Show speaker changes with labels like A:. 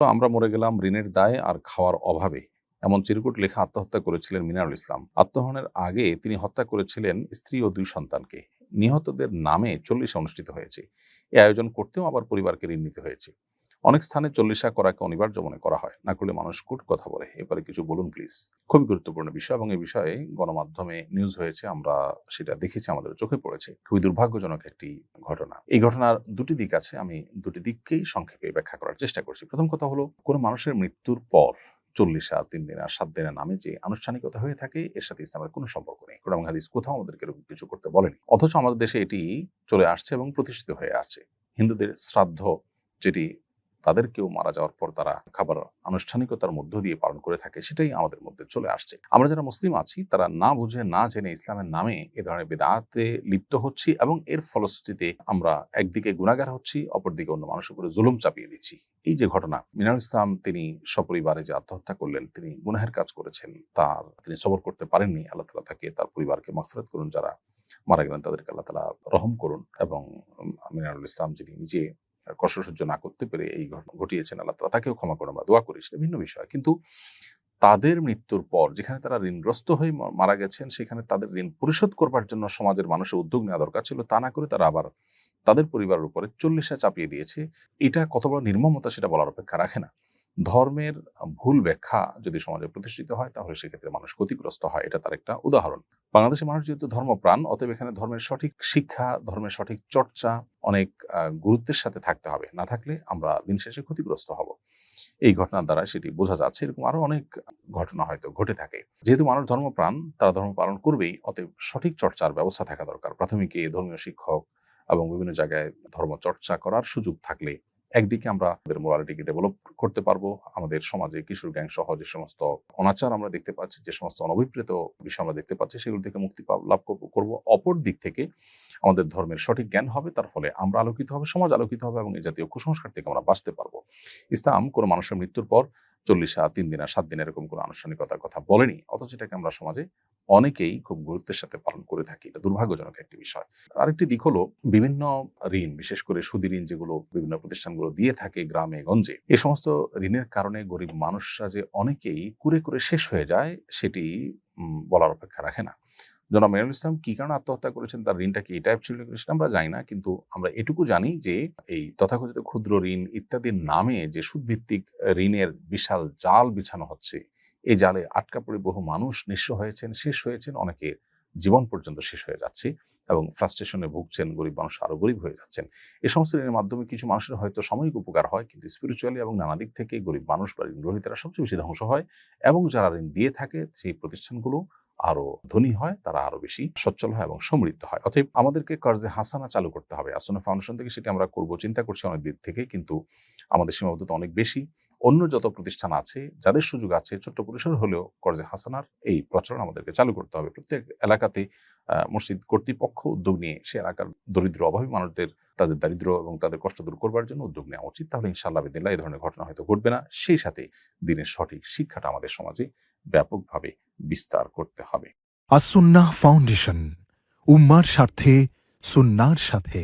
A: তো আমরা মরে গেলাম ঋণের দায়ে আর খাওয়ার অভাবে, এমন চিরকুট লেখা আত্মহত্যা করেছিলেন মিনারুল ইসলাম। আত্মহননের আগে তিনি হত্যা করেছিলেন স্ত্রী ও 2 সন্তানকে। নিহতদের নামে 40 অনুষ্ঠিত হয়েছে। এই আয়োজন করতেও আবার পরিবারকে ঋণ নিতে হয়েছে। অনেক স্থানে 40 করাকে অনিবার্য মনে করা হয়, না করলে মানুষ কূট কথা বলে। এবারে কিছু বলুন প্লিজ। খুবই গুরুত্বপূর্ণ বিষয় এবং এই বিষয়ে গণমাধ্যমে নিউজ হয়েছে, আমরা সেটা দেখেছি, আমাদের চোখে পড়েছে। খুবই দুর্ভাগ্যজনক একটি ঘটনা। এই ঘটনার দুটি দিক আছে, আমি দুটি দিককেই সংক্ষেপে ব্যাখ্যা করার চেষ্টা করছি। প্রথম কথা হলো, কোনো মানুষের মৃত্যুর পর 40 3 দিন আর 7 দিনের নামে যে আনুষ্ঠানিকতা হয়ে থাকে, এর সাথে ইসলামের কোনো সম্পর্ক নেই। কোরআন হাদিস কোথাও আমাদেরকে এরকম কিছু করতে বলেনি। অথচ আমাদের দেশে এটি চলে আসছে এবং প্রতিষ্ঠিত হয়ে আসছে। হিন্দুদের শ্রাদ্ধ, যেটি তাদের কেউ মারা যাওয়ার পর তারা খাবার আনুষ্ঠানিকতার মধ্য দিয়ে পালন করে থাকে, সেটাই আমাদের মধ্যে চলে আসছে। আমরা যারা মুসলিম আছি তারা না বুঝে না জেনে ইসলামের নামে এ ধরনের বিদআতে লিপ্ত হচ্ছি এবং এর ফলশ্রুতিতে আমরা একদিকে গুনাহগার হচ্ছি, অপরদিকে অন্য মানুষের উপরে জুলুম চাপিয়ে দিচ্ছি। এই যে ঘটনা, মিনারুল ইসলাম তিনি সপরিবারে যে আত্মহত্যা করলেন, তিনি গুনাহের কাজ করেছেন, তিনি সবর করতে পারেননি। আল্লাহ তাআলা তাকে, তার পরিবারকে মাগফিরাত করুন। যারা মারা গেলেন তাদেরকে আল্লাহ তাআলা রহম করুন এবং মিনারুল ইসলাম যিনি নিজে কষ্ট সহ্য না করতে পেরে এই ঘটনা ঘটিয়েছেন, আল্লাহ তাআলা তাকেও ক্ষমা করে, আমরা দোয়া করি, সেটা ভিন্ন বিষয়। কিন্তু তাদের মৃত্যুর পর যেখানে তারা ঋণগ্রস্ত হয়ে মারা গেছেন, সেখানে তাদের ঋণ পরিশোধ করবার জন্য সমাজের মানুষের উদ্যোগ নেওয়া দরকার ছিল। তা না করে তারা আবার তাদের পরিবারের উপরে 40 চাপিয়ে দিয়েছে। এটা কত বড় নির্মমতা সেটা বলার অপেক্ষা রাখে না। ধর্মের ভুল ব্যাখ্যা যদি সমাজে প্রতিষ্ঠিত হয়, তাহলে সেক্ষেত্রে মানুষ ক্ষতিগ্রস্ত হয়। এটা তার একটা উদাহরণ। বাংলাদেশের মানুষ যেহেতু ধর্মপ্রাণ, অতএব এখানে ধর্মের সঠিক শিক্ষা, ধর্মের সঠিক চর্চা অনেক গুরুত্বের সাথে থাকতে হবে। না থাকলে আমরা দিন শেষে ক্ষতিগ্রস্ত হব। এই ঘটনার দ্বারা সেটি বোঝা যাচ্ছে। এরকম আরো অনেক ঘটনা হয়তো ঘটে থাকে। যেহেতু মানুষ ধর্মপ্রাণ, তারা ধর্ম পালন করবেই, অতএব সঠিক চর্চার ব্যবস্থা থাকা দরকার। প্রাথমিকে ধর্মীয় শিক্ষক এবং বিভিন্ন জায়গায় ধর্ম চর্চা করার সুযোগ থাকলে একদিকে আমরা আমাদের মোরালিটিকে ডেভেলপ করতে পারবো। আমাদের সমাজে কিশোর গ্যাং সহ যে সমস্ত অনাচার আমরা দেখতে পাচ্ছি, যে সমস্ত অনভিপ্রেত বিষয় আমরা দেখতে পাচ্ছি, সেগুলো থেকে মুক্তি লাভ করবো। অপর দিক থেকে আমাদের ধর্মের সঠিক জ্ঞান হবে, তার ফলে আমরা আলোকিত হবে, সমাজ আলোকিত হবে এবং এই জাতীয় কুসংস্কার থেকে আমরা বাঁচতে পারবো। ইসলাম কোনো মানুষের মৃত্যুর পর 40 3 দিন আর 7 দিন এরকম কোনো আনুষ্ঠানিকতার কথা বলেনি, অথচ এটাকে আমরা সমাজে অনেকেই খুব গুরুত্বের সাথে পালন করে থাকি। এটা দুর্ভাগ্যজনক একটি বিষয়। আরেকটি দিক হলো, বিভিন্ন ঋণ, বিশেষ করে সুদী ঋণ যেগুলো বিভিন্ন প্রতিষ্ঠানগুলো দিয়ে থাকে গ্রামে গঞ্জে, এই সমস্ত ঋণের কারণে গরিব মানুষরা যে অনেকেই কুরে কুরে শেষ হয়ে যায়, সেটি বলার অপেক্ষা রাখে না। জনাব মিনারুল ইসলাম কি কারণে আত্মহত্যা করেছেন, তার ঋণটা কি এটা ছিল সেটা আমরা জানি না, কিন্তু আমরা এটুকু জানি যে এই তথাকথিত ক্ষুদ্র ঋণ ইত্যাদির নামে যে সুদভিত্তিক ঋণের বিশাল জাল বিছানো হচ্ছে, এই জালে আটকা পড়ে বহু মানুষ নিঃস্ব হয়েছেন, শেষ হয়েছেন, অনেকে জীবন পর্যন্ত শেষ হয়ে যাচ্ছে এবং ফ্রাস্ট্রেশনে ভুগছেন, গরিব মানুষ আরো গরিব হয়ে যাচ্ছেন। এই সমস্ত ঋণের মাধ্যমে কিছু মানুষের হয়তো সাময়িক উপকার হয়, কিন্তু স্পিরিচুয়ালি এবং নানা দিক থেকে গরিব মানুষ বা ঋণগ্রহীতারা সবচেয়ে বেশি ধ্বংস হয় এবং যারা ঋণ দিয়ে থাকে সেই প্রতিষ্ঠানগুলো আরো ধনী হয়, তারা আরো বেশি সচ্ছল হয় এবং সমৃদ্ধ হয়। অতএব আমাদেরকে কর্জে হাসানা চালু করতে হবে। আসনা ফাউন্ডেশন থেকে সেটি আমরা করব চিন্তা করছি অনেক দিক থেকে, কিন্তু আমাদের সীমাবদ্ধতা অনেক বেশি। অন্য যত প্রতিষ্ঠান আছে, যাদের সুযোগ আছে, ছোট্ট পরিসর হলেও কর্জে হাসানার এই প্রচলন আমাদেরকে চালু করতে হবে। প্রত্যেক এলাকাতে মসজিদ কর্তৃপক্ষ উদ্যোগ নিয়ে সে এলাকার দরিদ্র অভাবী মানুষদের তাদের দারিদ্র এবং তাদের কষ্ট দূর করবার জন্য উদ্যোগ নেওয়া উচিত। তাহলে ইনশাআল্লাহ বিদিল্লাহ এই ধরনের ঘটনা হয়তো ঘটবে না। সেই সাথে দিনের সঠিক শিক্ষাটা আমাদের সমাজে ব্যাপকভাবে বিস্তার করতে হবে।
B: আসুন্নাহ ফাউন্ডেশন, উম্মার স্বার্থে সুন্নাহর সাথে।